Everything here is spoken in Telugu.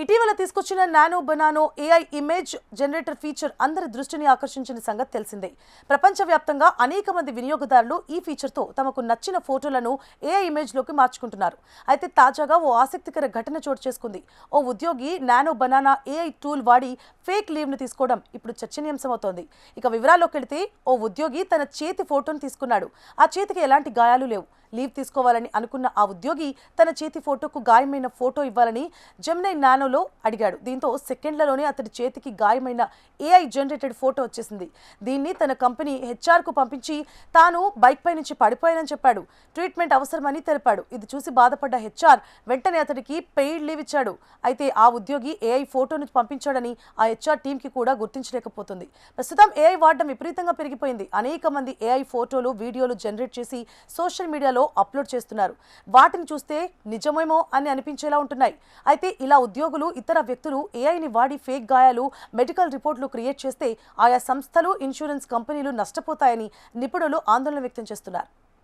ఇటీవల తీసుకొచ్చిన nano banana AI image generator feature అందరి దృష్టిని ఆకర్షించిన సంగతి తెలిసిందే. ప్రపంచవ్యాప్తంగా అనేక మంది వినియోగదారులు ఈ ఫీచర్తో తమకు నచ్చిన ఫోటోలను ఏఐ ఇమేజ్లోకి మార్చుకుంటున్నారు. అయితే తాజాగా ఓ ఆసక్తికర ఘటన చోటు చేసుకుంది. ఓ ఉద్యోగి నానో బనానా ఏఐ టూల్ వాడి ఫేక్ లీవ్ను తీసుకోవడం ఇప్పుడు చర్చనీయాంశమవుతోంది. ఇక వివరాల్లోకి వెళితే ఓ ఉద్యోగి తన చేతి ఫోటోను తీసుకున్నాడు. ఆ చేతికి ఎలాంటి గాయాలు లేవు. లీవ్ తీసుకోవాలని అనుకున్న ఆ ఉద్యోగి తన చేతి ఫోటోకు గాయమైన ఫోటో ఇవ్వాలని జెమినై నానోలో అడిగాడు. దీంతో సెకండ్లలోనే అతడి చేతికి గాయమైన ఏఐ జనరేటెడ్ ఫోటో వచ్చేసింది. దీన్ని తన కంపెనీ హెచ్ఆర్కు పంపించి తాను బైక్ పై నుంచి పడిపోయానని చెప్పాడు. ట్రీట్మెంట్ అవసరమని తెలిపాడు. ఇది చూసి బాధపడ్డ హెచ్ఆర్ వెంటనే అతడికి పెయిడ్ లీవ్ ఇచ్చాడు. అయితే ఆ ఉద్యోగి ఏఐ ఫోటోను పంపించాడని ఆ హెచ్ఆర్ టీంకి కూడా గుర్తించలేకపోతుంది. ప్రస్తుతం ఏఐ వాడడం విపరీతంగా పెరిగిపోయింది. అనేక మంది ఏఐ ఫోటోలు, వీడియోలు జనరేట్ చేసి సోషల్ మీడియాలో అప్లోడ్ చేస్తున్నారు. వాటిని చూస్తే నిజమేమో అని అనిపించేలా ఉంటున్నాయి. అయితే ఇలా ఉద్యోగులు, ఇతర వ్యక్తులు ఏఐని వాడి ఫేక్ గాయాలు, మెడికల్ రిపోర్టులు క్రియేట్ చేస్తే ఆయా సంస్థలు, ఇన్సూరెన్స్ కంపెనీలు నష్టపోతాయని నిపుణులు ఆందోళన వ్యక్తం చేస్తున్నారు.